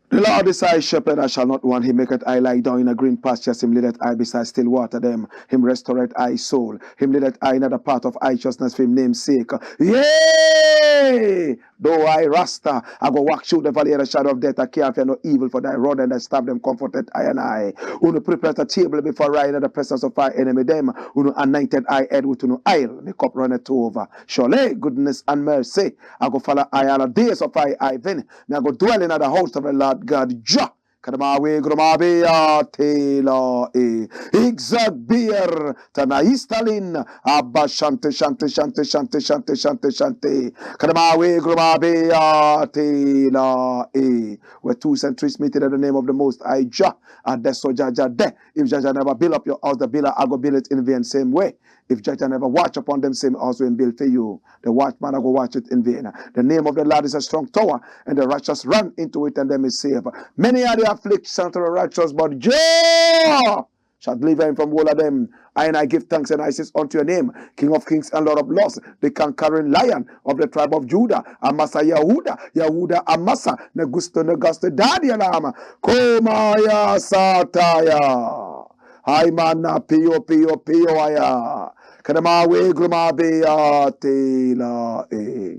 The Lord is thy shepherd, I shall not want. He maketh I lie down in a green pastures. Him leadeth I beside still water them. Him restoreth I soul. Him leadeth I in the path of righteousness for him name's sake. Yea! Though I RASTA, I go walk through the valley of the shadow of death. I care fear no evil, for thy rod and thy staff them comforted I and I. Who prepare a table before I in the presence of our enemy them. Who anointed I head with no oil. The cup runneth over. Surely goodness and mercy I go follow I all the days of I then. May I go dwell in the house of the Lord God. Jah. Kadamawe grumabea tela e exagbier tanaistalin abba shante Kadamawe grumabea tela e where 2 centuries meeting in the name of the Most High Jah and the so Jaja de. If Jaja never build up your house, the builder I go build it in vain same way. If Jaja never watch upon them same house when build for you, the watchman I go watch it in vain. The name of the Lord is a strong tower, and the righteous run into it and them is saved. Many are the afflictions of the righteous, but Jah shall deliver him from all of them. And I give thanks and I says unto your name, King of kings and Lord of lords, the conquering lion of the tribe of Judah, Amasa Yahuda Amasa, Negusto Dadianama, Komaya Sataya, Haimana Pio Aya, Kadamawe Grumabea Tela E.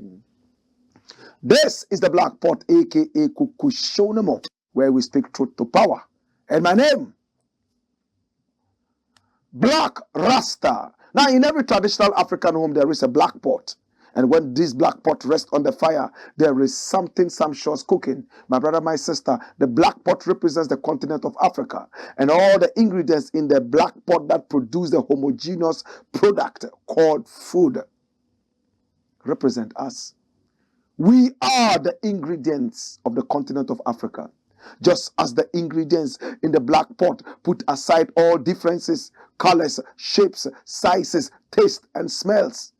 This is the Black Pot, aka Kukushonemo, where we speak truth to power. And my name, Blakk Rasta. Now, in every traditional African home, there is a black pot. And when this black pot rests on the fire, there is something sumptuous cooking. My brother, my sister, the black pot represents the continent of Africa. And all the ingredients in the black pot that produce the homogeneous product called food represent us. We are the ingredients of the continent of Africa. Just as the ingredients in the black pot put aside all differences, colors, shapes, sizes, taste, and smells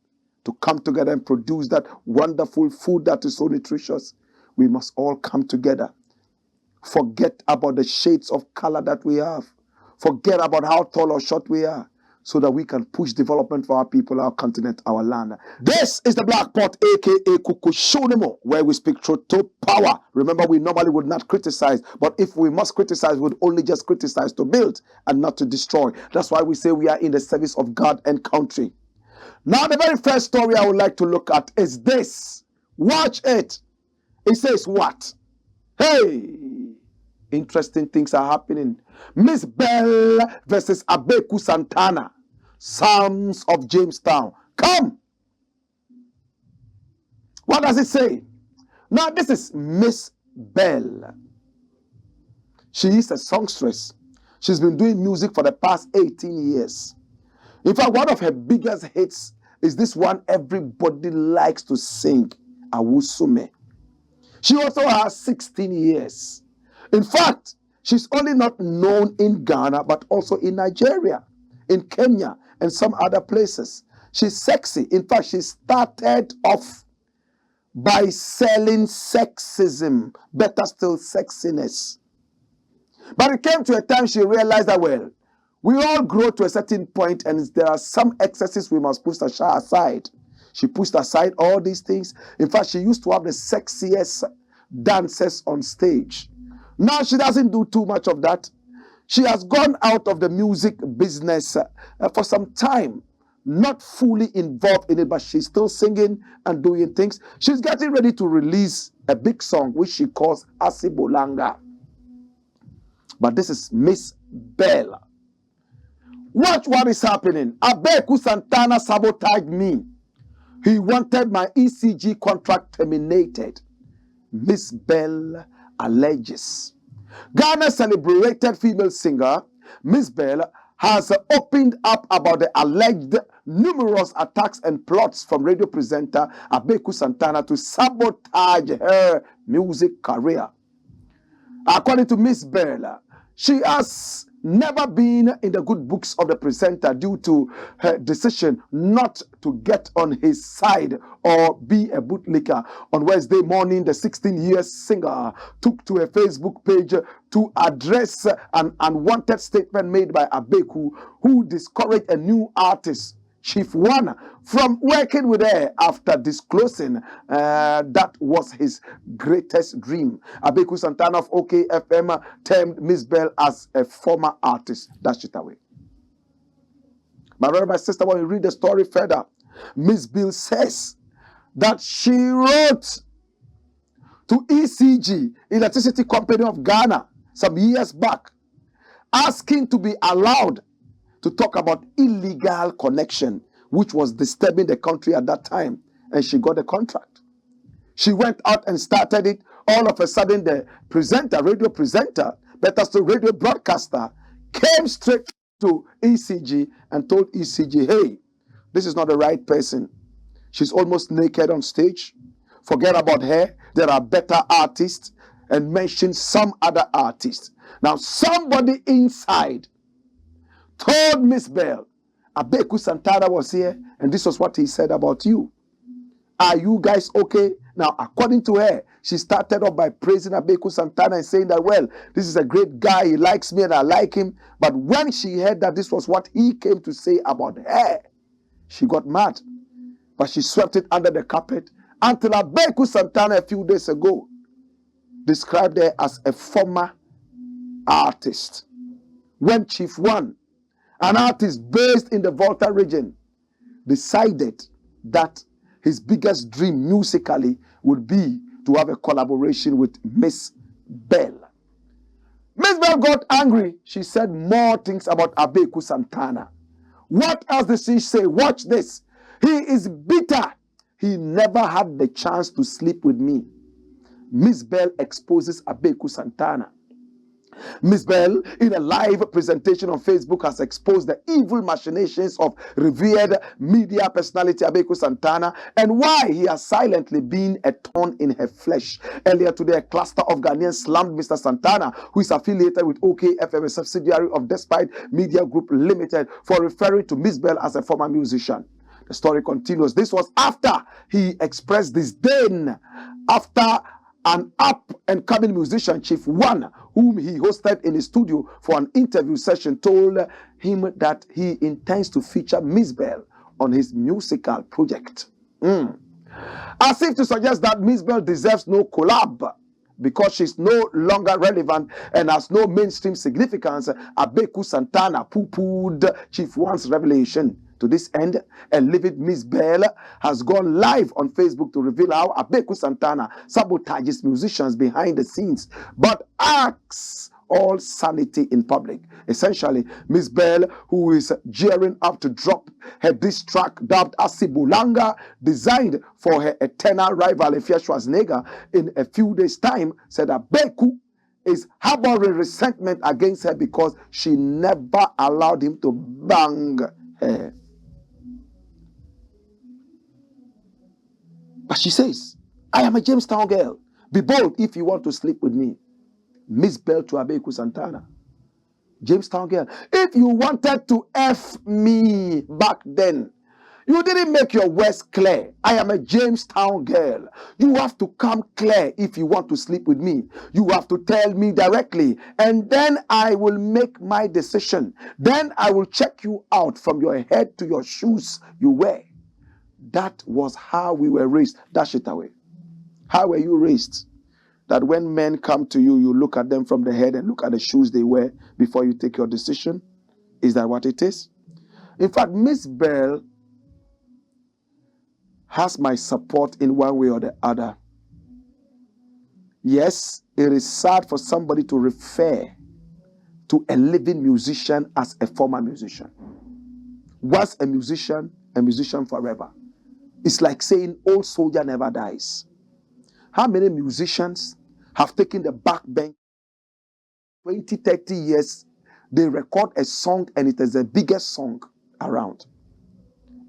to come together and produce that wonderful food that is so nutritious, we must all come together. Forget about the shades of color that we have. Forget about how tall or short we are, so that we can push development for our people, our continent, our land. This is the Black Pot, aka Kukushonemo, where we speak truth to power. Remember, we normally would not criticize, but if we must criticize, we would only just criticize to build and not to destroy. That's why we say we are in the service of God and country. Now, the very first story I would like to look at is this. Watch it. It says what? Hey! Interesting things are happening. Mzbel Vrs Abeiku Santana, Psalms of Jamestown. Come! What does it say? Now, this is Mzbel. She is a songstress. She's been doing music for the past 18 years. In fact, one of her biggest hits is this one everybody likes to sing, Awusume. She also has 16 years. In fact, she's only not known in Ghana, but also in Nigeria, in Kenya, and some other places. She's sexy. In fact, she started off by selling sexism, better still sexiness. But it came to a time she realized that, well, we all grow to a certain point and there are some excesses we must push aside. She pushed aside all these things. In fact, she used to have the sexiest dancers on stage. Now she doesn't do too much of that. She has gone out of the music business for some time, not fully involved in it, but she's still singing and doing things. She's getting ready to release a big song, which she calls Asibolanga. But this is Mzbel. Watch what is happening. Abeiku Santana sabotaged me. He wanted my ECG contract terminated. Mzbel alleges. Ghana's celebrated female singer, Mzbel, has opened up about the alleged numerous attacks and plots from radio presenter Abeiku Santana to sabotage her music career. According to Mzbel, she has never been in the good books of the presenter due to her decision not to get on his side or be a bootlicker. On Wednesday morning, the 16-year singer took to a Facebook page to address an unwanted statement made by Abeiku, who discouraged a new artist, Chief One, from working with her after disclosing that was his greatest dream. Abeiku Santana of OKFM termed Mzbel as a former artist. Dash it away. My brother, my sister, when you read the story further, Mzbel says that she wrote to ECG, Electricity Company of Ghana, some years back, asking to be allowed to talk about illegal connection, which was disturbing the country at that time, and she got a contract. She went out and started it. All of a sudden, the presenter, radio presenter, better still radio broadcaster, came straight to ECG and told ECG, hey, this is not the right person. She's almost naked on stage. Forget about her. There are better artists, and mentioned some other artists. Now, somebody inside told Mzbel, Abeiku Santana was here, and this was what he said about you. Are you guys okay? Now, according to her, she started off by praising Abeiku Santana and saying that, well, this is a great guy, he likes me and I like him. But when she heard that this was what he came to say about her, she got mad. But she swept it under the carpet until Abeiku Santana a few days ago described her as a former artist. When Chief One, an artist based in the Volta region, decided that his biggest dream musically would be to have a collaboration with Mzbel. Mzbel got angry. She said more things about Abeiku Santana. What else did she say? Watch this. He is bitter. He never had the chance to sleep with me. Mzbel exposes Abeiku Santana. Mzbel, in a live presentation on Facebook, has exposed the evil machinations of revered media personality Abeiku Santana and why he has silently been a thorn in her flesh. Earlier today, a cluster of Ghanaians slammed Mr. Santana, who is affiliated with OKFM, a subsidiary of Despite Media Group Limited, for referring to Mzbel as a former musician. The story continues. This was after he expressed disdain after an up-and-coming musician, Chief One, whom he hosted in his studio for an interview session, told him that he intends to feature Mzbel on his musical project. As if to suggest that Mzbel deserves no collab because she's no longer relevant and has no mainstream significance, Abeiku Santana poo-pooed Chief One's revelation. To this end, a livid Mzbel has gone live on Facebook to reveal how Abeiku Santana sabotages musicians behind the scenes, but acts all sanity in public. Essentially, Mzbel, who is gearing up to drop her diss track dubbed Asibulanga, designed for her eternal rival Efia Schwarzenegger in a few days' time, said Abeiku is harboring resentment against her because she never allowed him to bang her. But she says, I am a Jamestown girl. Be bold if you want to sleep with me. Mzbel to Abeiku Santana. Jamestown girl. If you wanted to F me back then, you didn't make your words clear. I am a Jamestown girl. You have to come clear if you want to sleep with me. You have to tell me directly, and then I will make my decision. Then I will check you out from your head to your shoes you wear. That was how we were raised. Dash it away. How were you raised? That when men come to you, you look at them from the head and look at the shoes they wear before you take your decision? Is that what it is? In fact, Mzbel has my support in one way or the other. Yes, it is sad for somebody to refer to a living musician as a former musician. Once a musician forever. It's like saying old soldier never dies. How many musicians have taken the back bench 20, 30 years, they record a song and it is the biggest song around.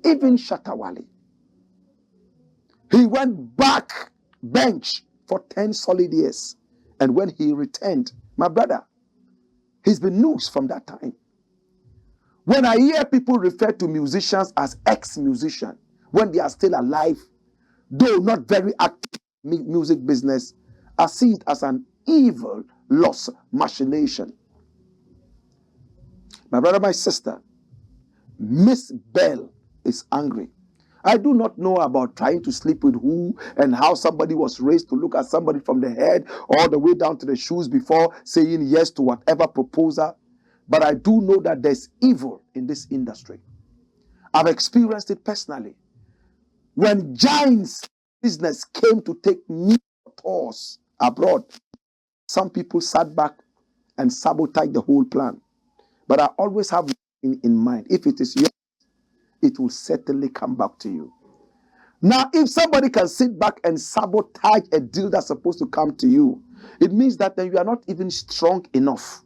Even Shatawale. He went back bench for 10 solid years. And when he returned, my brother, he's been news from that time. When I hear people refer to musicians as ex-musician, when they are still alive, though not very active in music business, I see it as an evil loss machination. My brother, my sister, Mzbel is angry. I do not know about trying to sleep with who and how somebody was raised to look at somebody from the head all the way down to the shoes before saying yes to whatever proposal. But I do know that there's evil in this industry. I've experienced it personally. When giants business came to take me tours abroad, some people sat back and sabotaged the whole plan. But I always have in mind, if it is yours, it will certainly come back to you. Now, if somebody can sit back and sabotage a deal that's supposed to come to you, it means that then you are not even strong enough.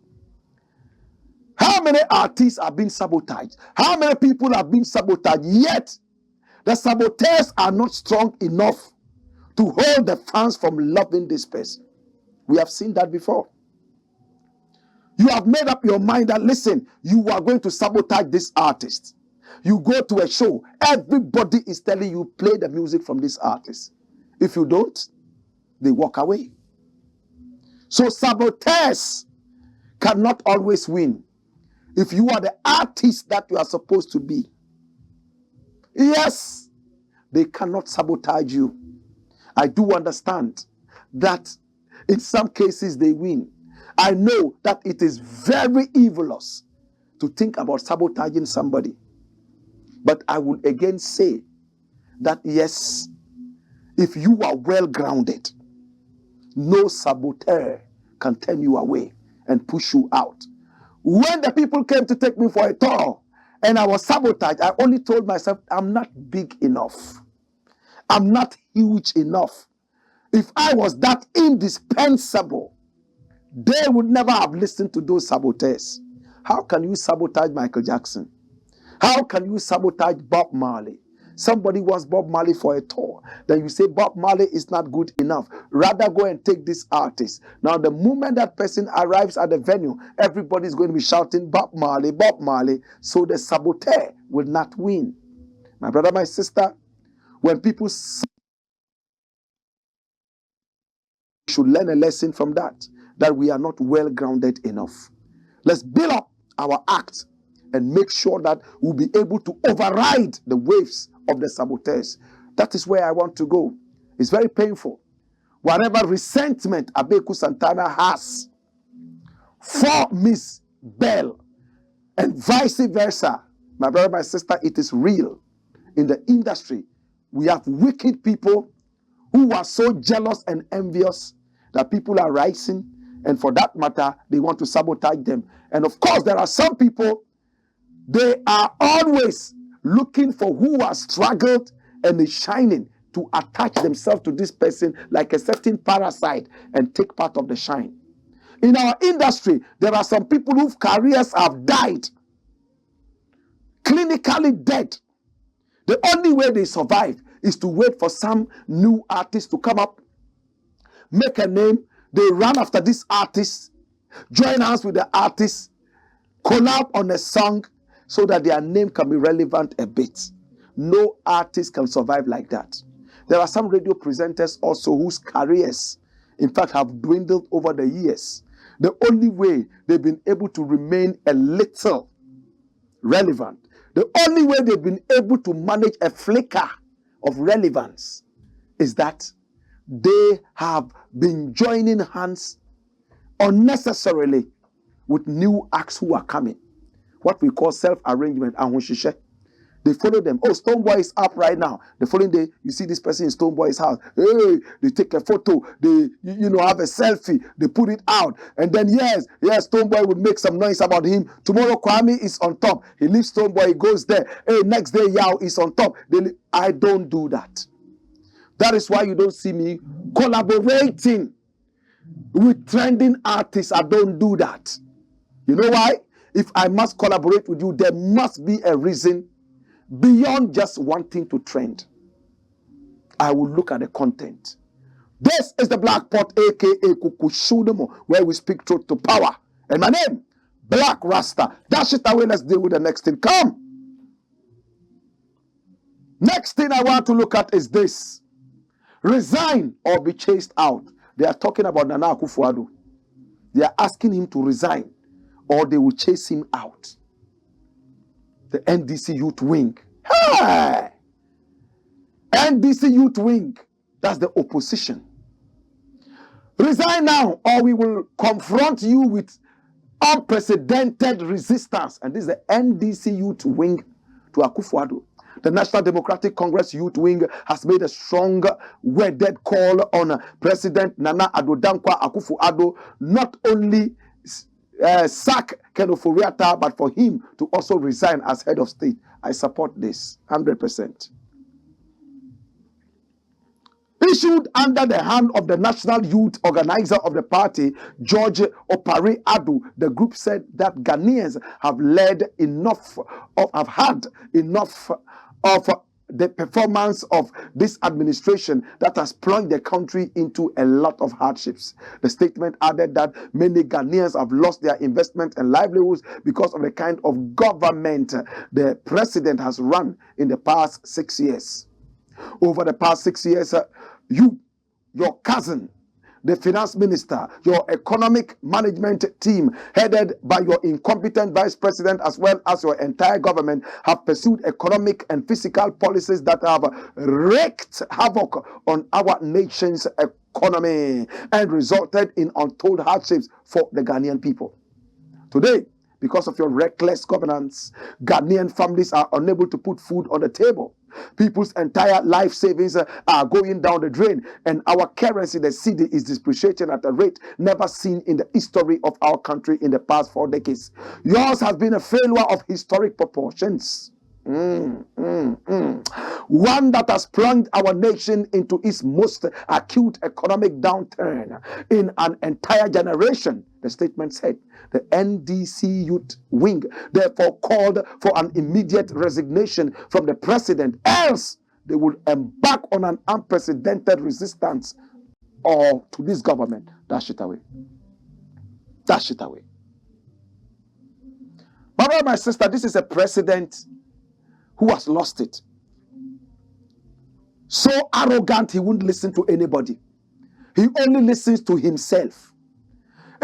How many artists have been sabotaged? How many people have been sabotaged? Yet, the saboteurs are not strong enough to hold the fans from loving this person. We have seen that before. You have made up your mind that, listen, you are going to sabotage this artist. You go to a show, everybody is telling you, play the music from this artist. If you don't, they walk away. So saboteurs cannot always win. If you are the artist that you are supposed to be, yes, they cannot sabotage you. I do understand that in some cases they win. I know that it is very evilous to think about sabotaging somebody. But I will again say that yes, if you are well grounded, no saboteur can turn you away and push you out. When the people came to take me for a tour and I was sabotaged, I only told myself, I'm not big enough. I'm not huge enough. If I was that indispensable, they would never have listened to those saboteurs. How can you sabotage Michael Jackson? How can you sabotage Bob Marley? Somebody wants Bob Marley for a tour. Then you say Bob Marley is not good enough. Rather go and take this artist. Now the moment that person arrives at the venue, everybody is going to be shouting Bob Marley, Bob Marley. So the saboteur will not win. My brother, my sister, when people should learn a lesson from that we are not well grounded enough. Let's build up our act and make sure that we'll be able to override the waves of the saboteurs. That is where I want to go. It's very painful. Whatever resentment Abeiku Santana has for Mzbel and vice versa, my brother, my sister, it is real. In the industry, we have wicked people who are so jealous and envious that people are rising, and for that matter, they want to sabotage them. And of course, there are some people, they are always looking for who has struggled and is shining to attach themselves to this person like a certain parasite and take part of the shine. In our industry, there are some people whose careers have died, clinically dead. The only way they survive is to wait for some new artist to come up, make a name. They run after this artist, join hands with the artist, collab on a song so that their name can be relevant a bit. No artist can survive like that. There are some radio presenters also whose careers, in fact, have dwindled over the years. The only way they've been able to remain a little relevant, the only way they've been able to manage a flicker of relevance is that they have been joining hands unnecessarily with new acts who are coming. What we call self-arrangement. They follow them. Oh, Stoneboy is up right now. The following day, you see this person in Stoneboy's house. Hey, they take a photo. They, have a selfie. They put it out. And then, yes, Stoneboy would make some noise about him. Tomorrow, Kwame is on top. He leaves Stoneboy. He goes there. Hey, next day, Yao is on top. I don't do that. That is why you don't see me collaborating with trending artists. I don't do that. You know why? If I must collaborate with you, there must be a reason beyond just wanting to trend. I will look at the content. This is the Blakk Pot, aka Kukushudomo, where we speak truth to power. And my name, Blakk Rasta. Dash it away. Let's deal with the next thing. Come. Next thing I want to look at is this. Resign or be chased out. They are talking about Nana Akufo-Addo. They are asking him to resign or they will chase him out. The NDC Youth Wing. Hey! NDC Youth Wing. That's the opposition. Resign now or we will confront you with unprecedented resistance. And this is the NDC Youth Wing to Akufo-Addo. The National Democratic Congress Youth Wing has made a strong worded call on President Nana Addo Dankwa Akufo-Addo not only sack Ken Ofori-Atta, but for him to also resign as head of state. I support this 100%. Issued under the hand of the national youth organizer of the party, George Opare-Addo, the group said that Ghanaians have had enough of the performance of this administration that has plunged the country into a lot of hardships. The statement added that many Ghanaians have lost their investment and livelihoods because of the kind of government the president has run in the past 6 years. Over the past 6 years, your cousin, the finance minister, your economic management team, headed by your incompetent vice president, as well as your entire government, have pursued economic and fiscal policies that have wreaked havoc on our nation's economy and resulted in untold hardships for the Ghanaian people. Today, because of your reckless governance, Ghanaian families are unable to put food on the table. People's entire life savings are going down the drain, and our currency, the cedi, is depreciating at a rate never seen in the history of our country in the past 4 decades. Yours has been a failure of historic proportions. One that has plunged our nation into its most acute economic downturn in an entire generation, the statement said. The NDC Youth Wing therefore called for an immediate resignation from the president, else they will embark on an unprecedented resistance or to this government. Dash it away. Dash it away. My brother, my sister, this is a president who has lost it. So arrogant, he wouldn't listen to anybody. He only listens to himself.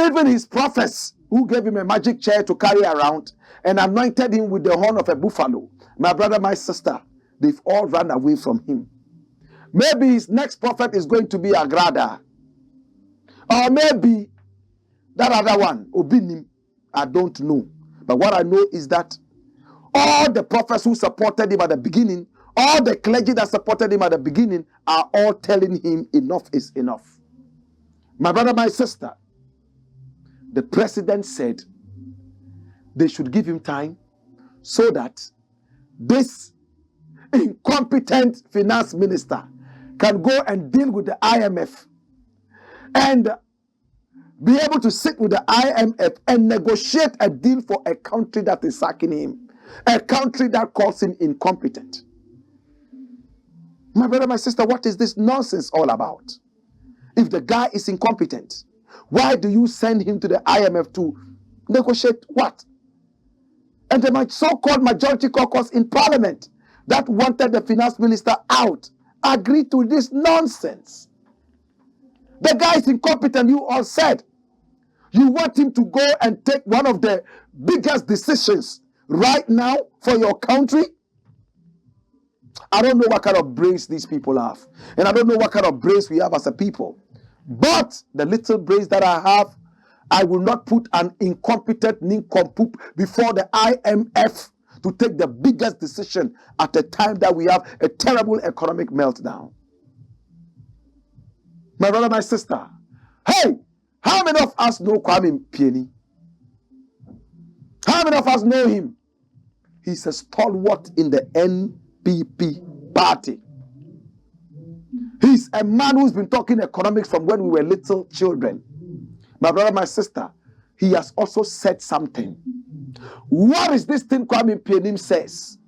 Even his prophets, who gave him a magic chair to carry around and anointed him with the horn of a buffalo, my brother, my sister, they've all run away from him. Maybe his next prophet is going to be Agrada. Or maybe that other one, Obinim. I don't know. But what I know is that all the prophets who supported him at the beginning, all the clergy that supported him at the beginning, are all telling him enough is enough. My brother, my sister, the president said they should give him time so that this incompetent finance minister can go and deal with the IMF and be able to sit with the IMF and negotiate a deal for a country that is sacking him, a country that calls him incompetent. My brother, my sister, what is this nonsense all about? If the guy is incompetent, why do you send him to the IMF to negotiate what? And the so-called majority caucus in parliament that wanted the finance minister out agreed to this nonsense. The guy is incompetent, you all said. You want him to go and take one of the biggest decisions right now for your country? I don't know what kind of brains these people have. And I don't know what kind of brains we have as a people. But the little brains that I have, I will not put an incompetent nincompoop before the IMF to take the biggest decision at a time that we have a terrible economic meltdown. My brother, my sister, hey, how many of us know Kwame Pieni? How many of us know him? He's a stalwart in the NPP party. He's a man who's been talking economics from when we were little children. My brother, my sister, he has also said something. What is this thing Kwame Pieni says?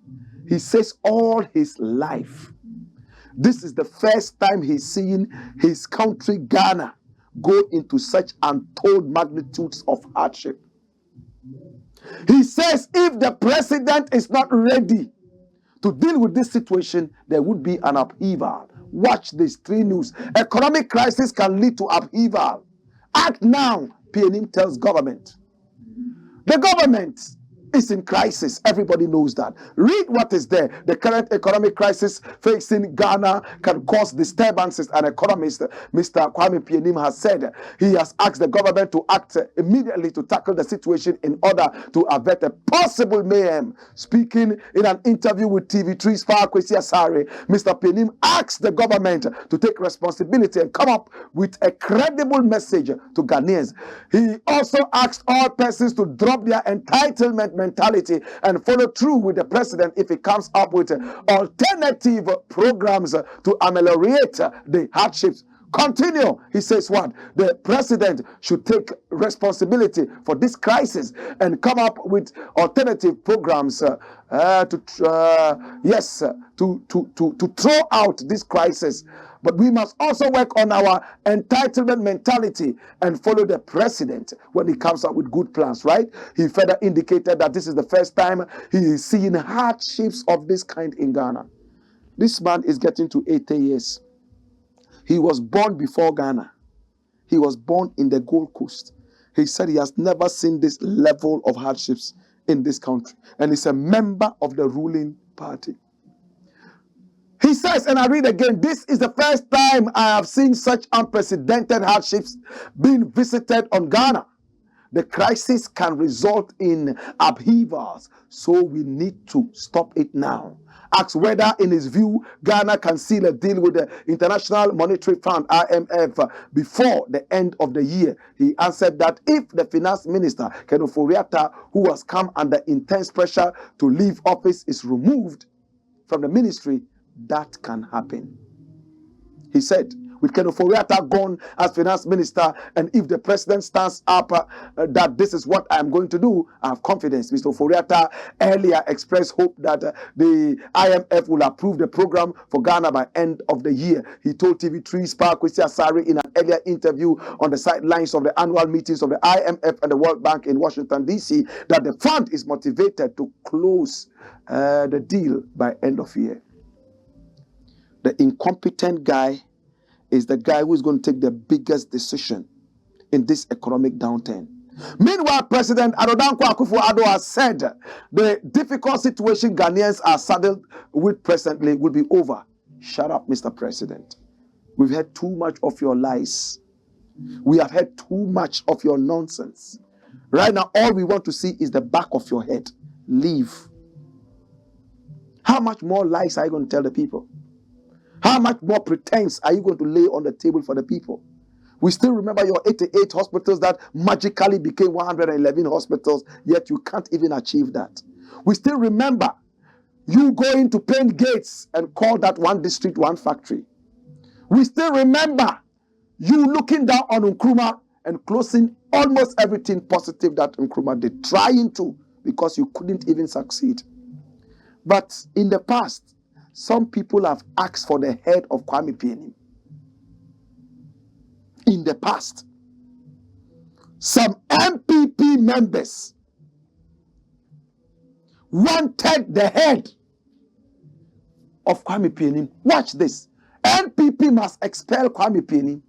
He says all his life, this is the first time he's seen his country, Ghana, go into such untold magnitudes of hardship. He says if the president is not ready to deal with this situation, there would be an upheaval. Watch this, 3 News. Economic crisis can lead to upheaval. Act now, Pieni tells government. The government is in crisis. Everybody knows that. Read what is there. The current economic crisis facing Ghana can cause disturbances. An economist, Mr. Kwame Pieni, has said he has asked the government to act immediately to tackle the situation in order to avert a possible mayhem. Speaking in an interview with TV3's Kwesi Asare, Mr. Pieni asked the government to take responsibility and come up with a credible message to Ghanaians. He also asked all persons to drop their entitlement mentality and follow through with the president if he comes up with alternative programs to ameliorate the hardships. Continue, he says what? The president should take responsibility for this crisis and come up with alternative programs to throw out this crisis. But we must also work on our entitlement mentality and follow the president when he comes up with good plans, right? He further indicated that this is the first time he is seeing hardships of this kind in Ghana. This man is getting to 80 years. He was born before Ghana. He was born in the Gold Coast. He said he has never seen this level of hardships in this country. And he's a member of the ruling party. He says, and I read again, this is the first time I have seen such unprecedented hardships being visited on Ghana. The crisis can result in upheavals, so we need to stop it now. Asked whether, in his view, Ghana can seal a deal with the International Monetary Fund, IMF, before the end of the year. He answered that if the finance minister, Ken Ofori-Atta, who has come under intense pressure to leave office, is removed from the ministry, that can happen. He said, with Ken Ofori-Atta gone as finance minister, and if the president stands up that this is what I am going to do, I have confidence. Mr. Ofori-Atta earlier expressed hope that the IMF will approve the program for Ghana by end of the year. He told TV3's Kwesi Asare in an earlier interview on the sidelines of the annual meetings of the IMF and the World Bank in Washington, D.C., that the fund is motivated to close the deal by end of year. The incompetent guy is the guy who is going to take the biggest decision in this economic downturn. Meanwhile, President Adodankwa Akufo-Addo has said the difficult situation Ghanaians are saddled with presently will be over. Shut up, Mr. President. We've heard too much of your lies. We have heard too much of your nonsense. Right now, all we want to see is the back of your head. Leave. How much more lies are you going to tell the people? How much more pretense are you going to lay on the table for the people? We still remember your 88 hospitals that magically became 111 hospitals, yet you can't even achieve that. We still remember you going to paint gates and call that one district, one factory. We still remember you looking down on Nkrumah and closing almost everything positive that Nkrumah did, trying to, because you couldn't even succeed. But in the past, some people have asked for the head of Kwame Pieni. In the past, some MPP members wanted the head of Kwame Pieni. Watch this. MPP must expel Kwame Pieni.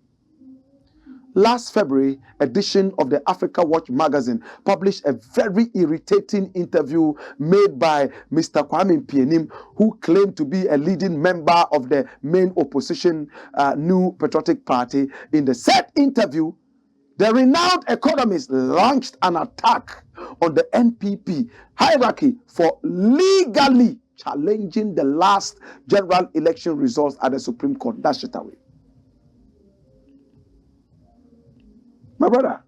Last February edition of the Africa Watch magazine published a very irritating interview made by Mr. Kwame Pieni, who claimed to be a leading member of the main opposition New Patriotic Party. In the said interview, the renowned economist launched an attack on the NPP hierarchy for legally challenging the last general election results at the Supreme Court. Dash it away. My brother,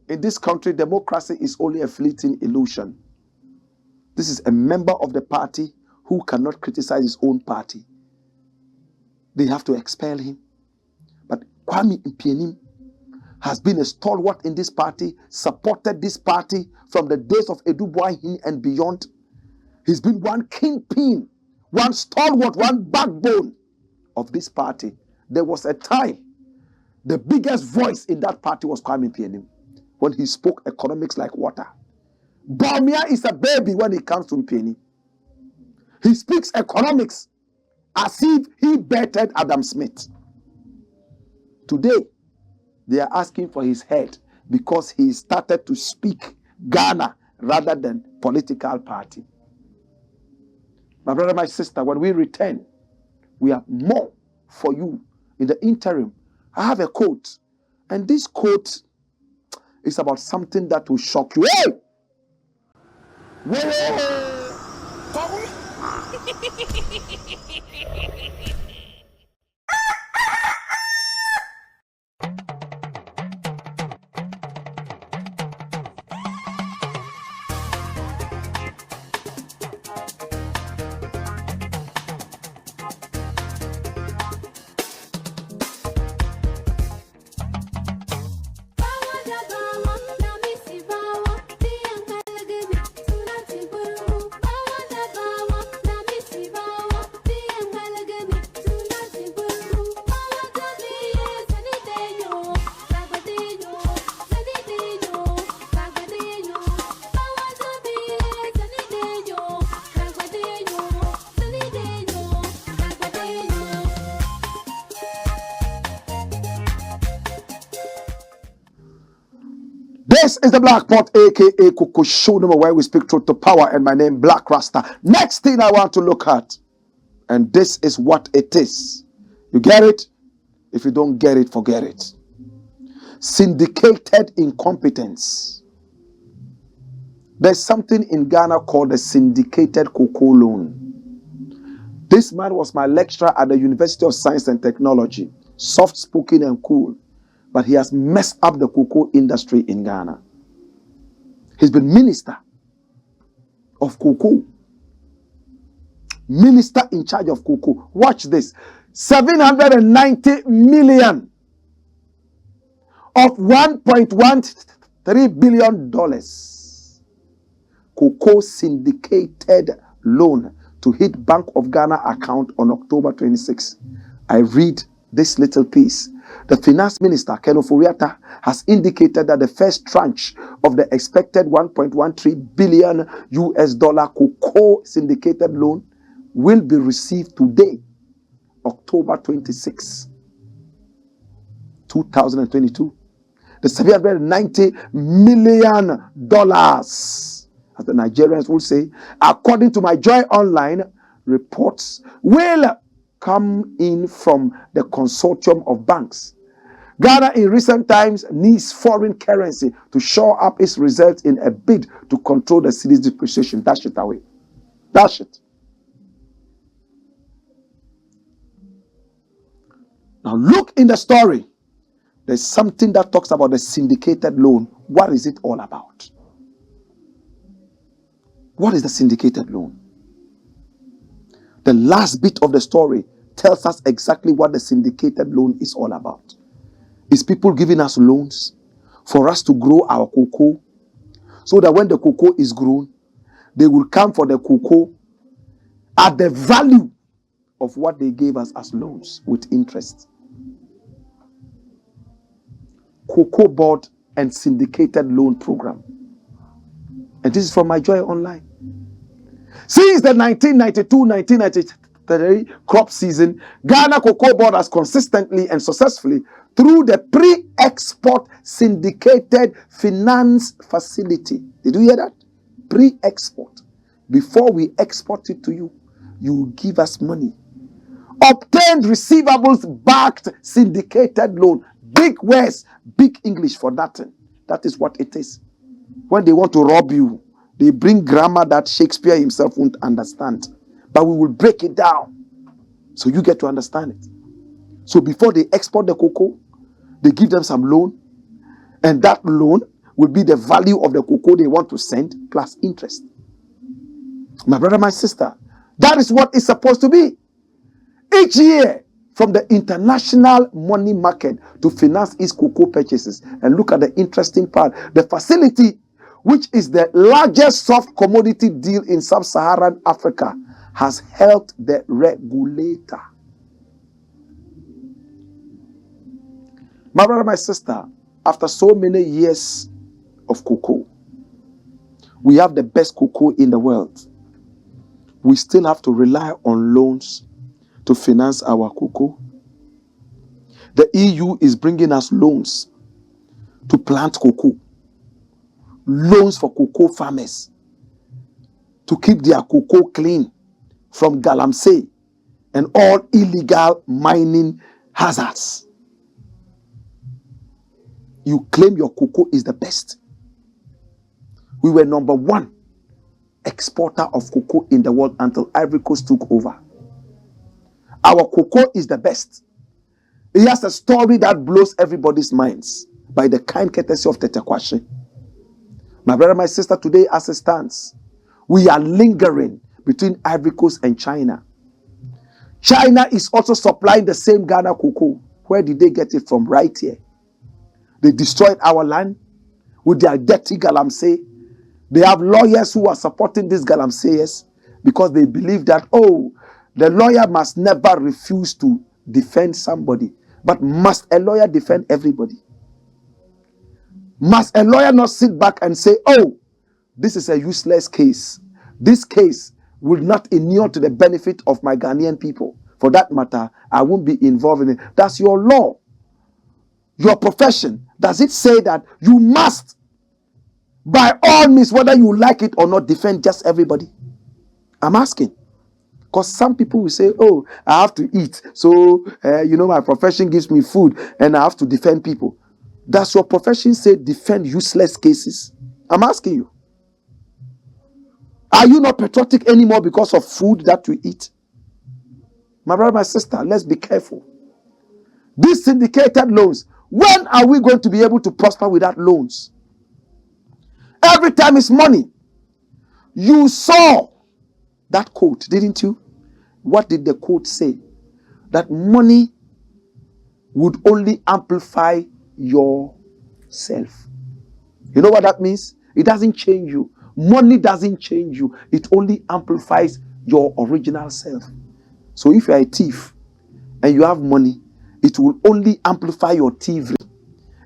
in this country, democracy is only a fleeting illusion. This is a member of the party who cannot criticize his own party. They have to expel him. But Kwame Mpianim has been a stalwart in this party, supported this party from the days of Edu Boahin and beyond. He's been one kingpin, one stalwart, one backbone of this party. There was a time the biggest voice in that party was Kwame Mpianim when he spoke economics like water. Bawumia is a baby when it comes to Mpianim. He speaks economics as if he bettered Adam Smith. Today, they are asking for his head because he started to speak Ghana rather than political party. My brother, my sister, when we return, we have more for you. In the interim, I have a quote, and this quote is about something that will shock you. Hey! This is the Black Pot, aka Kuku Show number where we speak truth to power, and my name Blakk Rasta. Next thing I want to look at, and this is what it is. You get it? If you don't get it, forget it. Syndicated incompetence. There's something in Ghana called the syndicated cocoa loan. This man was my lecturer at the University of Science and Technology, soft-spoken and cool. But he has messed up the cocoa industry in Ghana. He's been minister of cocoa. Minister in charge of cocoa. Watch this. 790 million of $1.13 billion. Cocoa syndicated loan to hit Bank of Ghana account on October 26. I read this little piece. The finance minister, Ken Oforiatta, has indicated that the first tranche of the expected $1.13 billion cocoa syndicated loan will be received today, October 26, 2022. The $790 million, as the Nigerians will say, according to my Joy Online reports, will come in from the consortium of banks. Ghana in recent times needs foreign currency to shore up its reserves in a bid to control the cedi's depreciation. Dash it away. Dash it. Now look in the story. There's something that talks about the syndicated loan. What is it all about? What is the syndicated loan? The last bit of the story tells us exactly what the syndicated loan is all about. It's people giving us loans for us to grow our cocoa, so that when the cocoa is grown, they will come for the cocoa at the value of what they gave us as loans with interest. Cocoa board and syndicated loan program. And this is from my Joy Online. Since the 1992-1993 crop season, Ghana Cocoa Board has consistently and successfully, through the pre-export syndicated finance facility. Did you hear that? Pre-export. Before we export it to you, you give us money. Obtained receivables backed syndicated loan. Big words, big English for that. That is what it is. When they want to rob you, they bring grammar that Shakespeare himself won't understand. But we will break it down so you get to understand it. So before they export the cocoa, they give them some loan, and that loan will be the value of the cocoa they want to send plus interest. My brother, my sister, that is what it's supposed to be. Each year, from the international money market to finance its cocoa purchases. And look at the interesting part. The facility, which is the largest soft commodity deal in sub-Saharan Africa, has helped the regulator. My brother, my sister, after so many years of cocoa, we have the best cocoa in the world. We still have to rely on loans to finance our cocoa. The EU is bringing us loans to plant cocoa. Loans for cocoa farmers to keep their cocoa clean from galamsey and all illegal mining hazards. You claim your cocoa is the best. We were number one exporter of cocoa in the world until Ivory Coast took over. Our cocoa is the best. It has a story that blows everybody's minds by the kind courtesy of Tetekwashi. My brother, my sister, today as it stands, we are lingering between Ivory Coast and China. China is also supplying the same Ghana cocoa. Where did they get it from? Right here. They destroyed our land with their dirty galamsey. They have lawyers who are supporting these galamseyers because they believe that, the lawyer must never refuse to defend somebody. But must a lawyer defend everybody? Must a lawyer not sit back and say, this is a useless case. This case will not inure to the benefit of my Ghanaian people. For that matter, I won't be involved in it. That's your law. Your profession. Does it say that you must, by all means, whether you like it or not, defend just everybody? I'm asking. Because some people will say, I have to eat. So, my profession gives me food and I have to defend people. Does your profession say defend useless cases? I'm asking you. Are you not patriotic anymore because of food that you eat? My brother, my sister, let's be careful. These syndicated loans, when are we going to be able to prosper without loans? Every time it's money. You saw that quote, didn't you? What did the quote say? That money would only amplify yourself. You know what that means? It doesn't change you. Money doesn't change you. It only amplifies your original self. So if you're a thief and you have money, it will only amplify your thievery.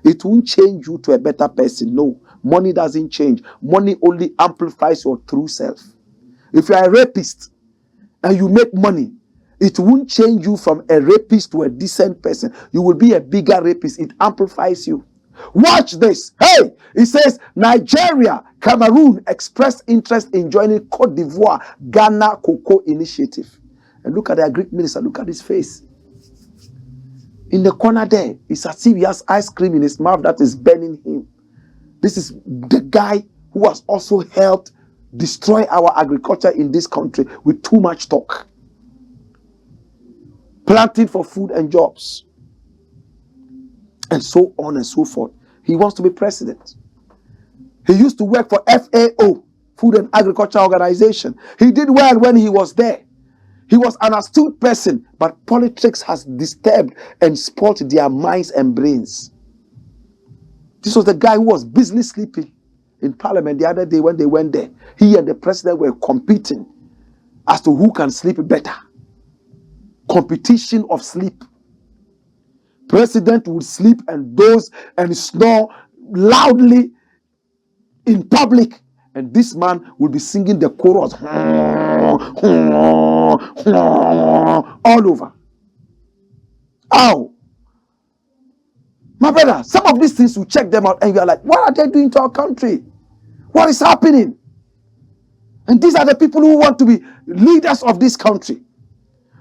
It won't change you to a better person. No, money doesn't change. Money only amplifies your true self. If you're a rapist and you make money, it won't change you from a rapist to a decent person. You will be a bigger rapist. It amplifies you. Watch this. Hey, it says Nigeria, Cameroon expressed interest in joining Cote d'Ivoire Ghana Cocoa Initiative. And look at the Greek minister. Look at his face. In the corner there, it's as if he has ice cream in his mouth that is burning him. This is the guy who has also helped destroy our agriculture in this country with too much talk. Planting for food and jobs. And so on and so forth. He wants to be president. He used to work for FAO, Food and Agriculture Organization. He did well when he was there. He was an astute person, but politics has disturbed and spoiled their minds and brains. This was the guy who was busily sleeping in Parliament the other day when they went there. He and the president were competing as to who can sleep better. Competition of sleep. President would sleep and doze and snore loudly in public, and this man will be singing the chorus all over. Oh, my brother, some of these things, you check them out and you are like, what are they doing to our country? What is happening? And these are the people who want to be leaders of this country.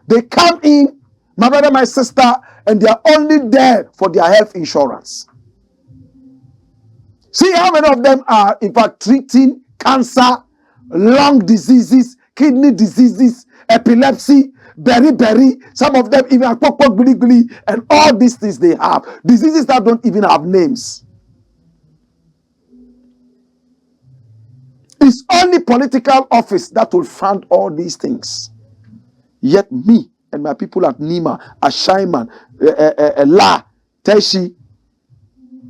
They come in, my brother, my sister, and they are only there for their health insurance. See how many of them are, in fact, treating cancer, lung diseases, kidney diseases, epilepsy, beriberi. Some of them even have guli, and all these things they have. Diseases that don't even have names. It's only political office that will fund all these things. Yet me and my people at Nima, Ashaiman, La, Teshi,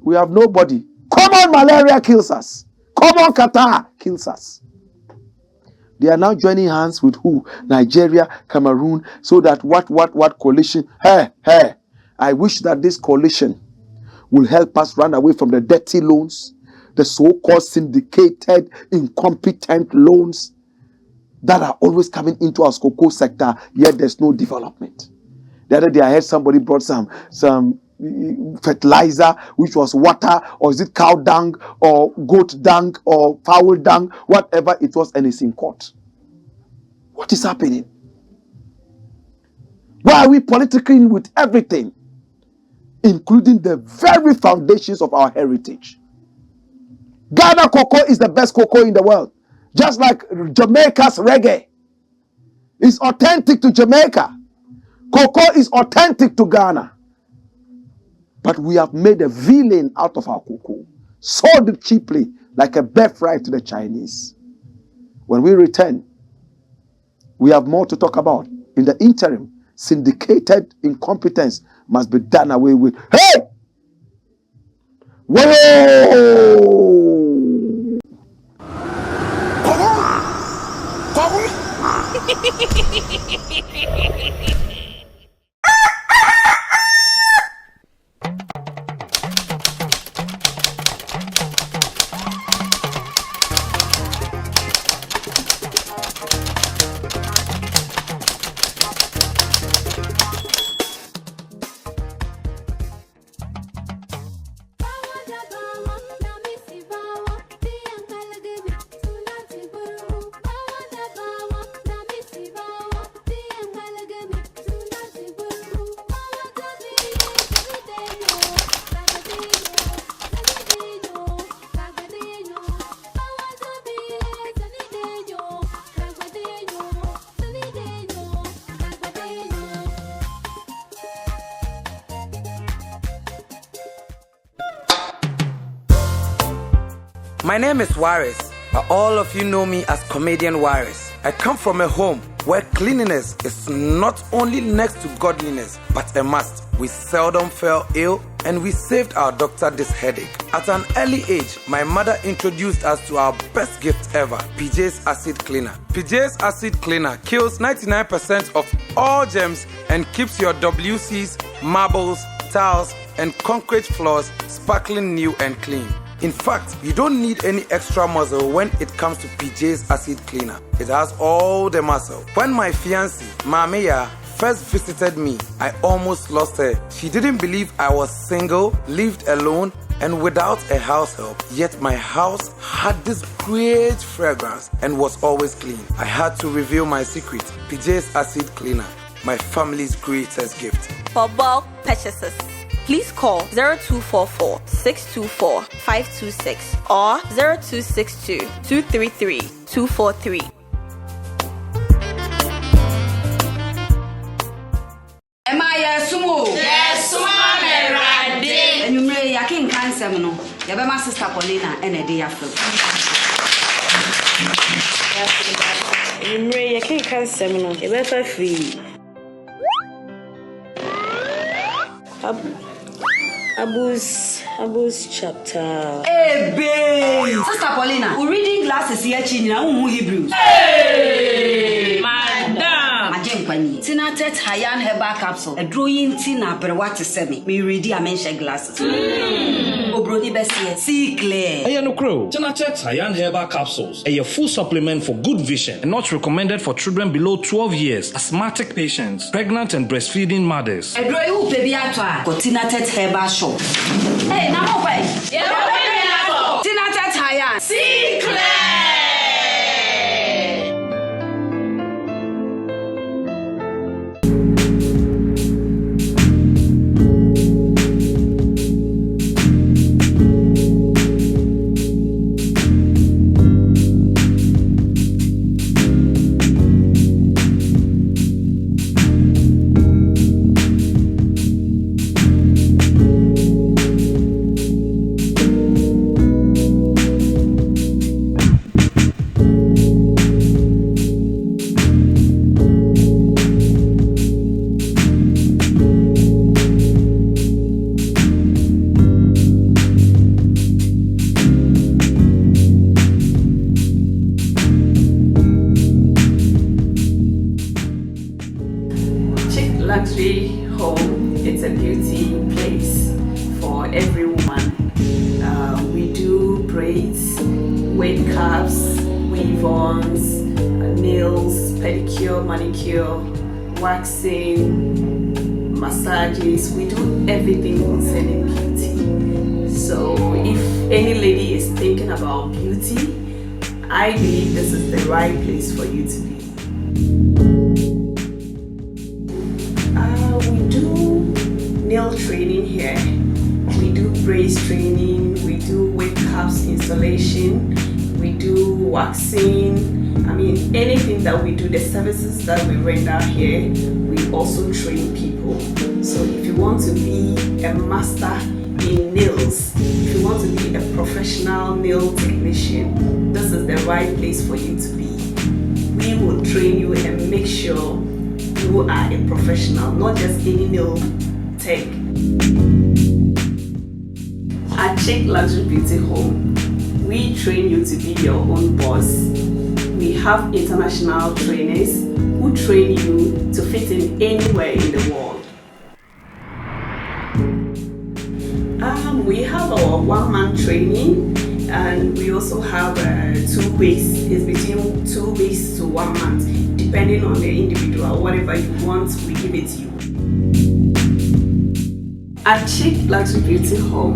we have nobody. Common malaria kills us. Common Qatar kills us. They are now joining hands with who? Nigeria, Cameroon, so that what coalition? Hey, I wish that this coalition will help us run away from the dirty loans, the so-called syndicated, incompetent loans that are always coming into our cocoa sector, yet there's no development. The other day I heard somebody brought some fertilizer, which was water, or is it cow dung, or goat dung, or fowl dung, whatever it was, and it's in court. What is happening? Why are we politicking with everything, including the very foundations of our heritage? Ghana cocoa is the best cocoa in the world. Just like Jamaica's reggae is authentic to Jamaica. Cocoa is authentic to Ghana. But we have made a villain out of our cocoa. Sold it cheaply like a birthright to the Chinese. When we return, we have more to talk about. In the interim, syndicated incompetence must be done away with. Hey! Whoa! My name is Vrs, but all of you know me as Comedian Vrs. I come from a home where cleanliness is not only next to godliness, but a must. We seldom fell ill, and we saved our doctor this headache. At an early age, my mother introduced us to our best gift ever, PJ's Acid Cleaner. PJ's Acid Cleaner kills 99% of all germs and keeps your WCs, marbles, tiles, and concrete floors sparkling new and clean. In fact, you don't need any extra muscle when it comes to PJ's Acid Cleaner. It has all the muscle. When my fiancée, Mamiya, first visited me, I almost lost her. She didn't believe I was single, lived alone, and without a house help. Yet my house had this great fragrance and was always clean. I had to reveal my secret, PJ's Acid Cleaner, my family's greatest gift. For bulk purchases, please call 0244 624 526 or 0262 233 243. Am I a sumo? Yes, Mama Rade. And you may a king cancer, no. You have my sister Paulina and a day after. You may a king cancer, no. You better free. Abus chapter. Hey, babe! Sister Paulina, we're reading glasses here, China, Hebrews. Hey, madam! Majenkwani. Tina tet Hayan herbal capsule. A drawing Tina Berwati semi. Me ready a mention glasses. Obroni Bessie. See clear. Hey, no crow. Tina tet Hayan herbal capsules. A full supplement for good vision and not recommended for children below 12 years, asthmatic patients, pregnant and breastfeeding mothers. A drawing baby atwa. Got Tina tet herbal shop. Hey, now wait. Yeah, Tina tet Hayan. see clear. makeups, weave-ons, nails, pedicure, manicure, waxing, massages. We do everything concerning beauty. So if any lady is thinking about beauty, I believe this is the right place for you to be. We do nail training here. We do braids training. We do wig caps installation. We do waxing. I mean, anything that we do, the services that we render here, we also train people. So if you want to be a master in nails, if you want to be a professional nail technician, this is the right place for you to be. We will train you and make sure you are a professional, not just any nail tech. At Chic Luxury Beauty Home, we train you to be your own boss. We have international trainers who train you to fit in anywhere in the world. We have our one-man training, and we also have 2 weeks. It's between 2 weeks to 1 month, depending on the individual. Whatever you want, we give it to you. At Chic Luxury Beauty Home,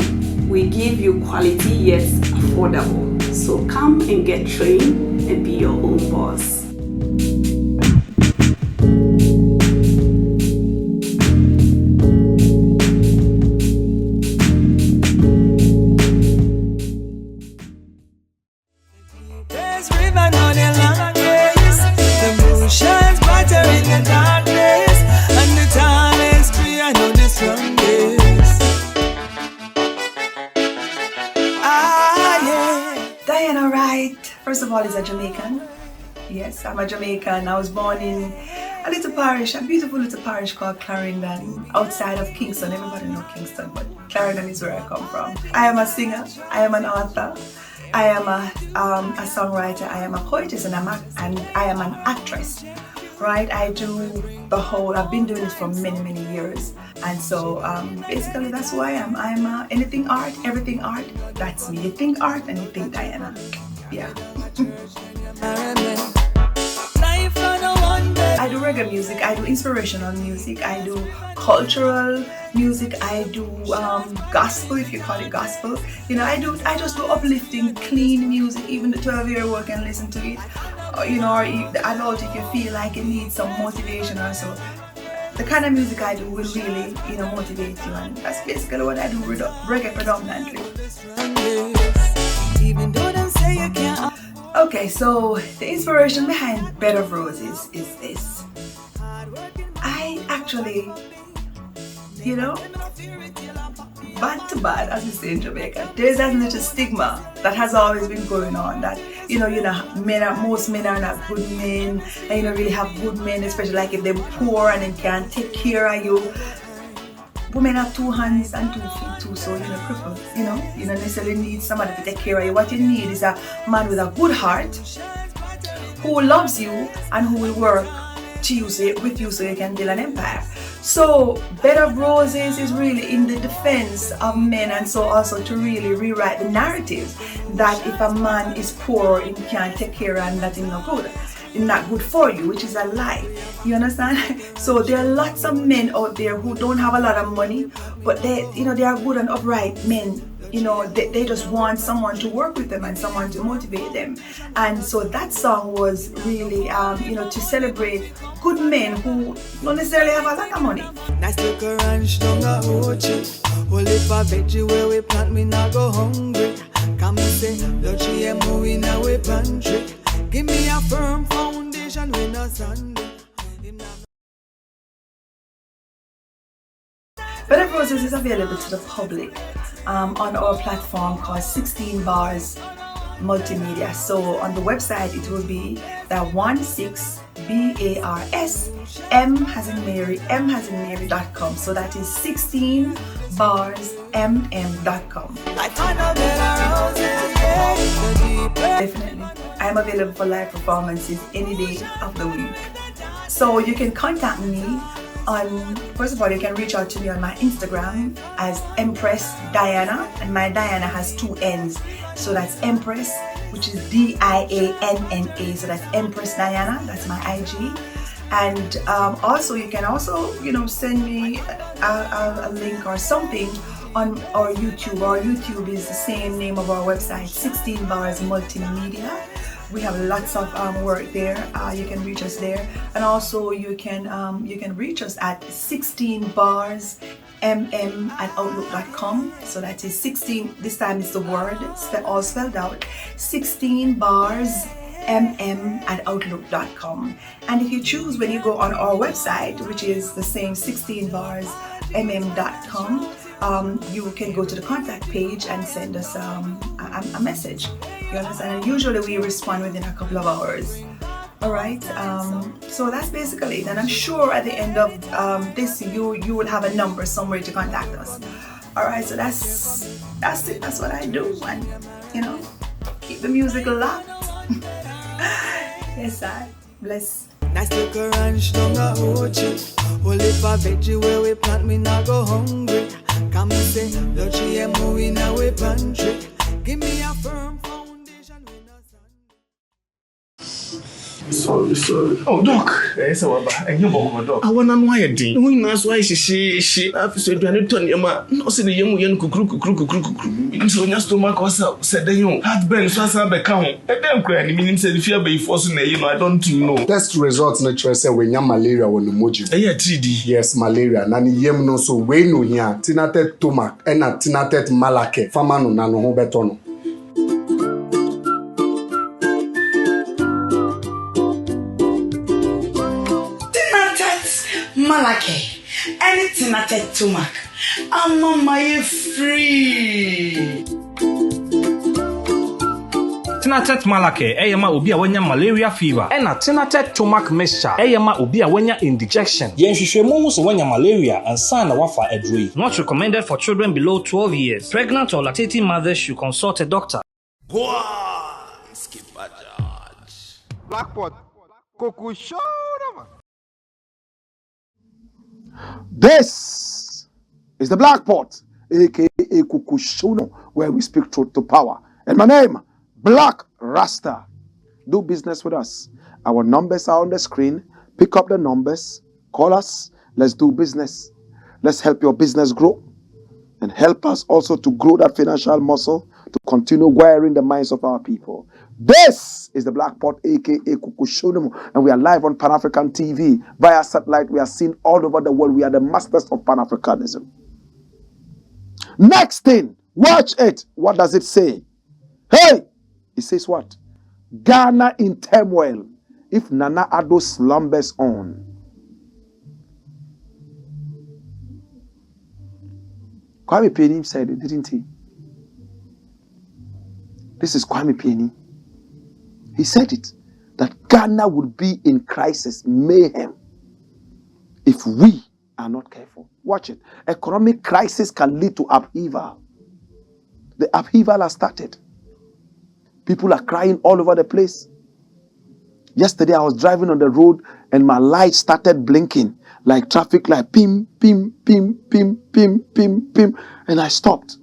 we give you quality yet affordable. So come and get trained and be your own boss. Diana, right? First of all, is a Jamaican. Yes, I'm a Jamaican. I was born in a little parish, a beautiful little parish called Clarendon, outside of Kingston. Everybody knows Kingston, but Clarendon is where I come from. I am a singer. I am an author. I am a songwriter. I am a poetess, and I am an actress. Right? I do the whole. I've been doing it for many years, and so basically that's who I am. I'm anything art, everything art. That's me. You think art and you think Diana. Yeah. I do reggae music, I do inspirational music, I do cultural music, I do gospel, if you call it gospel. You know, I just do uplifting, clean music. Even the 12-year-old can listen to it. You know, or the adult, if you feel like it needs some motivation or so. The kind of music I do will really, you know, motivate you, and that's basically what I do, reggae predominantly. Okay, so the inspiration behind Bed of Roses is this. I actually, you know, bad to bad, as we say in Jamaica, there's that little stigma that has always been going on, that you know, most men are not good men, and you don't really have good men, especially like if they're poor and they can't take care of you. Women have 2 hands and 2 feet too, so you're crippled. You don't necessarily need somebody to take care of you. What you need is a man with a good heart who loves you and who will work with you so you can build an empire. So Bed of Roses is really in the defense of men, and so also to really rewrite the narrative that if a man is poor, he can't take care and that is not good. It's not good for you, which is a lie. You understand? So there are lots of men out there who don't have a lot of money, but they are good and upright men. You know, they just want someone to work with them and someone to motivate them. And so that song was really, to celebrate good men who don't necessarily have a lot of money. Nice little ranch down a Ochi. Well, if a veggie where we plant, me not go hungry. Come and say, Luchi and movie in our pantry. Give me a firm foundation when a Sunday. Bed of Roses is available to the public on our platform called 16 Bars Multimedia. So on the website it will be that 16BARS M-as-in-Mary.com. So that is 16barsmm.com. Definitely. I am available for live performances any day of the week. So you can contact me on, first of all, you can reach out to me on my Instagram as Empress Diana, and my Diana has 2 N's, so that's Empress which is Dianna. So that's Empress Diana. That's my IG. And also, you can also, send me a link or something on our YouTube. Our YouTube is the same name of our website, 16 Bars Multimedia. We have lots of work there. You can reach us there, and also you can reach us at 16barsmm@outlook.com. So that is 16. This time it's the word all spelled out. 16barsmm@outlook.com. And if you choose, when you go on our website, which is the same 16barsmm.com, you can go to the contact page and send us a message. You understand? And usually we respond within a couple of hours. All right. So that's basically it. And I'm sure at the end of this, you will have a number somewhere to contact us. All right. So that's it. That's what I do. And keep the music locked. Yes, I bless. Nice little ranch down a orchard. Only for veggie where we plant, me not go hungry. Come and say, the GMO in our pantry. Give me a firm foundation. Sorry. Oh, Doc. Yes, and you walk, Doc. I want to know your thing. Who knows why she have said to any ton, Yama, no, see the young yen cook. So, your stomach was out, said the young. Had been so as I become. And then crying, meaning said if you be forcing, I don't know. Test results natural say when you malaria when the moji. Yeah, 3D. Yes, malaria. Nani yem no so we no here. Tinatet tomac and a tinatet malake. Famano nano ho betono. Malake, anything at Tumac. I'm on my free. Tinatet malake, eyama obi a wanya malaria fever. Ena tinatet tomac mixture, eyama obi a wanya indigestion. Yenhwehwemu so wanya malaria and sana wafa edrui. Not recommended for children below 12 years. Pregnant or lactating mothers should consult a doctor. Skip a judge. Blackpot. Coco show. This is the Black Pot, aka Kukushuno, where we speak truth to power. And my name, Blakk Rasta. Do business with us. Our numbers are on the screen. Pick up the numbers. Call us. Let's do business. Let's help your business grow. And help us also to grow that financial muscle to continue wiring the minds of our people. This is the Black Pot, aka Kukushuno, and we are live on Pan-African TV via satellite. We are seen all over the world. We are the masters of Pan-Africanism. Next thing, watch it. What does it say? Hey, it says what? Ghana in turmoil if Nana Addo slumbers on. Kwame Pieni said it, didn't he? This is Kwame Pieni. He said it, that Ghana would be in crisis, mayhem, if we are not careful. Watch it. Economic crisis can lead to upheaval. The upheaval has started. People are crying all over the place. Yesterday I was driving on the road and my light started blinking like traffic light. Pim, pim, pim, pim, pim, pim, pim. And I stopped.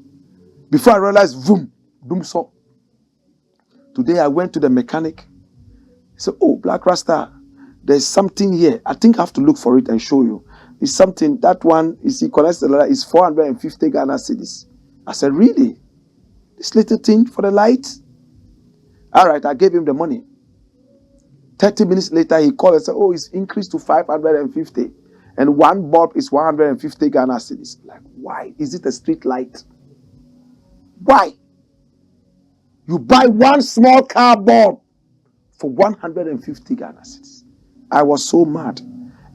Before I realized, boom, doom saw. Today I went to the mechanic. He said, oh, Black Rasta, there's something here. I think I have to look for it and show you. It's something, that one, you see, cholesterol is 450 Ghana cedis. I said, really? This little thing for the light? All right, I gave him the money. 30 minutes later, he called and said, oh, it's increased to 550. And one bulb is 150 Ghana cedis. Like, why? Is it a street light? Why? You buy one small car bulb for 150 Ghana cedis. I was so mad.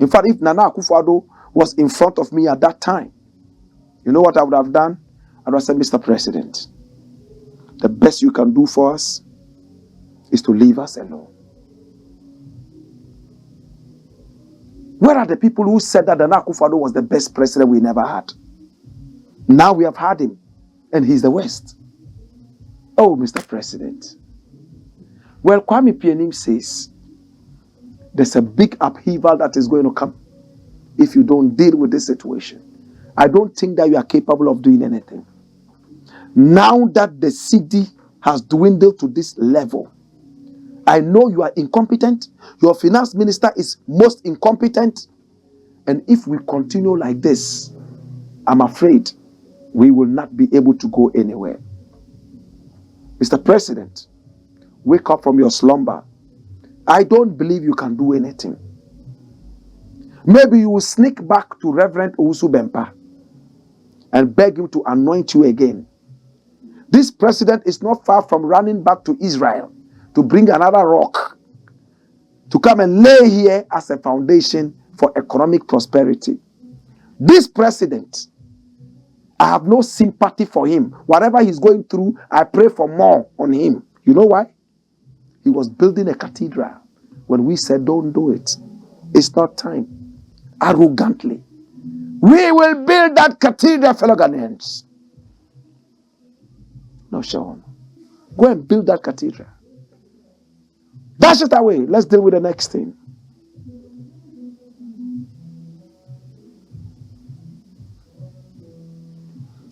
In fact, if Nana Akufo-Addo was in front of me at that time, you know what I would have done? I would have said, Mr. President, the best you can do for us is to leave us alone. Where are the people who said that Nana Akufo-Addo was the best president we never had? Now we have had him, and he's the worst. Oh, Mr. President. Well, Kwame Pieni says there's a big upheaval that is going to come if you don't deal with this situation. I don't think that you are capable of doing anything. Now that the cedi has dwindled to this level. I know you are incompetent. Your finance minister is most incompetent. And if we continue like this, I'm afraid we will not be able to go anywhere. Mr. President, wake up from your slumber. I don't believe you can do anything. Maybe you will sneak back to Reverend Owusu Bempah and beg him to anoint you again. This president is not far from running back to Israel to bring another rock to come and lay here as a foundation for economic prosperity. This president, I have no sympathy for him. Whatever he's going through, I pray for more on him. You know why? He was building a cathedral when we said, don't do it. It's not time. Arrogantly. We will build that cathedral, fellow Ghanaians. No, Sean. Go and build that cathedral. Dash it away. Let's deal with the next thing.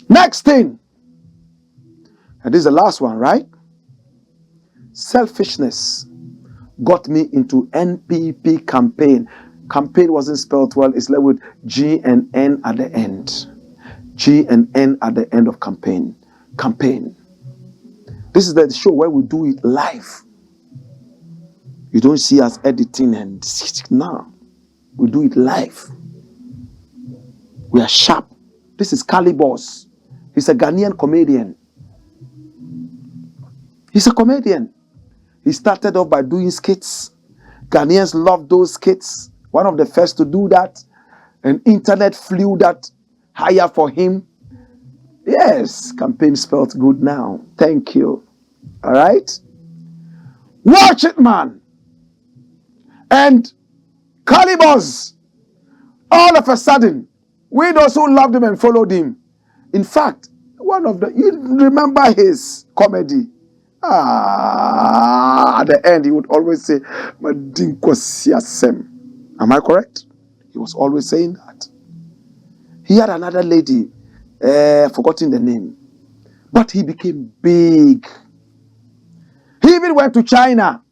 Next thing. And this is the last one, right? Selfishness got me into NPP campaign. Campaign wasn't spelled well. It's left with G and N at the end. G and N at the end of campaign. Campaign. This is the show where we do it live. You don't see us editing and no. We do it live. We are sharp. This is Kalybos. He's a Ghanaian comedian. He's a comedian. He started off by doing skits. Ghanaians love those skits. One of the first to do that. And internet flew that higher for him. Yes, campaign spelled good now. Thank you. All right? Watch it, man. And Kalybos, all of a sudden, we those who loved him and followed him. In fact, you remember his comedy. At the end, he would always say, am I correct? He was always saying that. He had another lady, forgotten the name. But he became big. He even went to China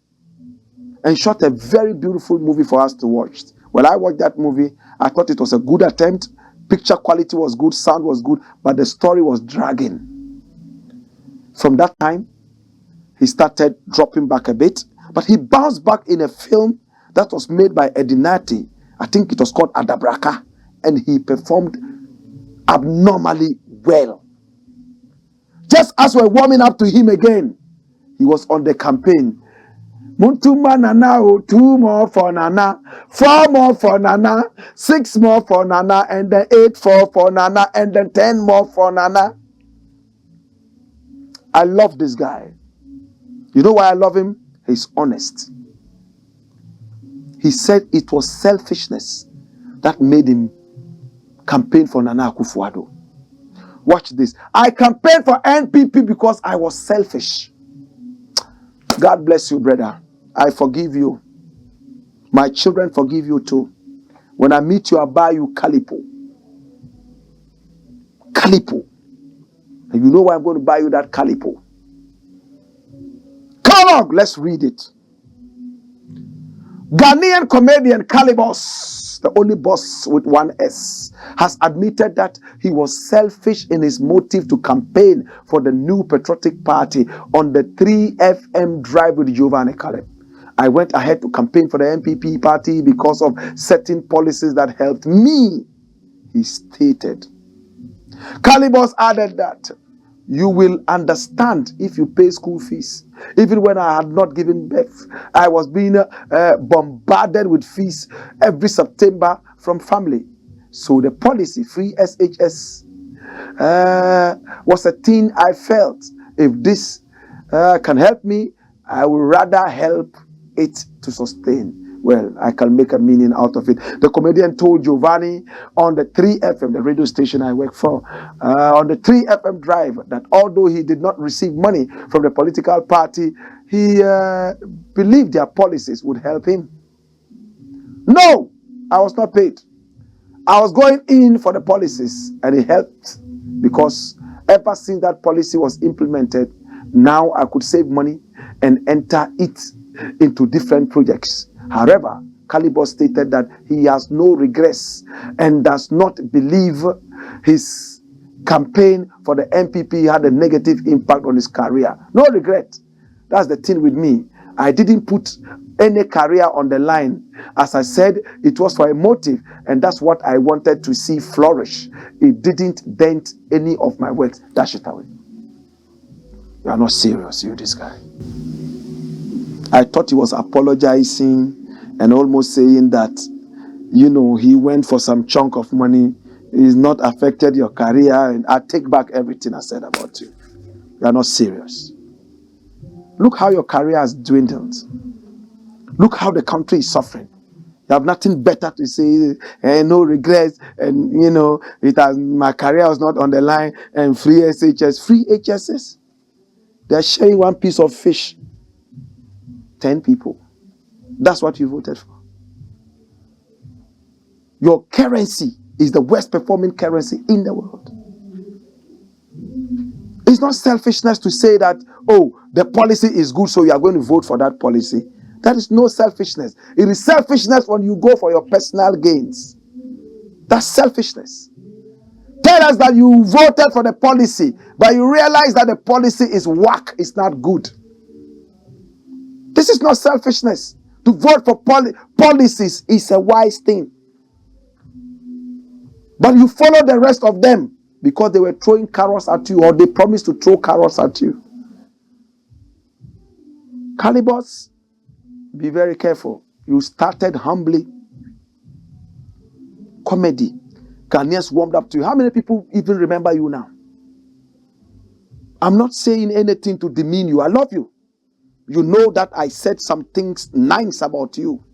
and shot a very beautiful movie for us to watch. When I watched that movie, I thought it was a good attempt. Picture quality was good, sound was good, but the story was dragging. From that time, he started dropping back a bit, but he bounced back in a film that was made by Edinati. I think it was called Adabraka, and he performed abnormally well. Just as we're warming up to him again, he was on the campaign. Muntuma Nana, 2 more for Nana, 4 more for Nana, 6 more for Nana, and then 8 for Nana, and then 10 more for Nana. I love this guy. You know why I love him? He's honest. He said it was selfishness that made him campaign for Nana Akufo-Addo. Watch this. I campaigned for NPP because I was selfish. God bless you, brother. I forgive you. My children forgive you too. When I meet you, I'll buy you Calipo. Calipo. And you know why I'm going to buy you that Calipo. Come on, let's read it. Ghanaian comedian Kalybos, the only boss with 1 S, has admitted that he was selfish in his motive to campaign for the new patriotic party on the 3FM drive with Giovanni Caleb. I went ahead to campaign for the NPP party because of certain policies that helped me, he stated. Kalybos added that you will understand if you pay school fees. Even when I had not given birth, I was being bombarded with fees every September from family. So the policy, free SHS, was a thing I felt. If this can help me, I would rather help it to sustain. Well, I can make a meaning out of it. The comedian told Giovanni on the 3FM, the radio station I work for, on the 3FM drive, that although he did not receive money from the political party, he believed their policies would help him. No, I was not paid. I was going in for the policies, and it helped because ever since that policy was implemented, Now I could save money and enter it into different projects. However, Kalybos stated that he has no regrets and does not believe his campaign for the MPP had a negative impact on his career. No regret. That's the thing with me. I didn't put any career on the line. As I said, it was for a motive, and that's what I wanted to see flourish. It didn't dent any of my works. Dash it away. You are not serious, you, this guy. I thought he was apologizing and almost saying that, he went for some chunk of money. It's not affected your career, and I take back everything I said about you. You are not serious. Look how your career has dwindled. Look how the country is suffering. You have nothing better to say, no regrets, and my career was not on the line, and free SHS. Free HSS? They're sharing one piece of fish. 10 people. That's what you voted for. Your currency is the worst performing currency in the world. It's not selfishness to say that, the policy is good, so you are going to vote for that policy. That is no selfishness. It is selfishness when you go for your personal gains. That's selfishness. Tell us that you voted for the policy, but you realize that the policy is whack, it's not good. This is not selfishness. To vote for policies is a wise thing. But you follow the rest of them because they were throwing carrots at you, or they promised to throw carrots at you. Kalybos, be very careful. You started humbly. Comedy. Ghanaians warmed up to you. How many people even remember you now? I'm not saying anything to demean you. I love you. You know that I said some things nice about you.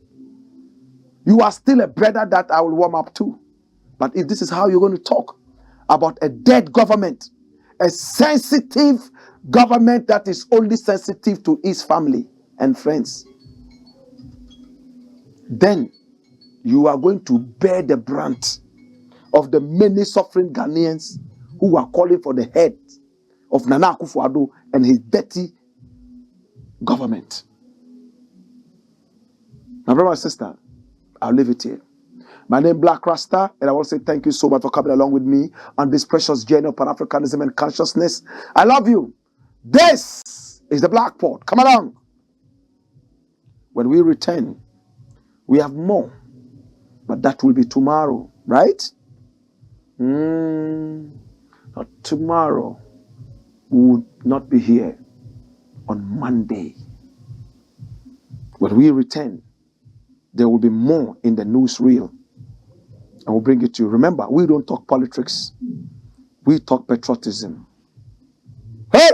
You are still a brother that I will warm up to. But if this is how you're going to talk about a dead government, a sensitive government that is only sensitive to its family and friends, then you are going to bear the brunt of the many suffering Ghanaians who are calling for the head of Nana Akufo-Addo and his dirty government. My brother and sister, I'll leave it here. My name is Blakk RASTA, and I want to say thank you so much for coming along with me on this precious journey of Pan-Africanism and consciousness. I love you. This is the Blakk Pod. Come along. When we return, we have more, but that will be tomorrow, right? Not tomorrow. We will not be here on Monday. When we return, there will be more in the newsreel. And we'll bring it to you. Remember, we don't talk politics. We talk patriotism. Hey!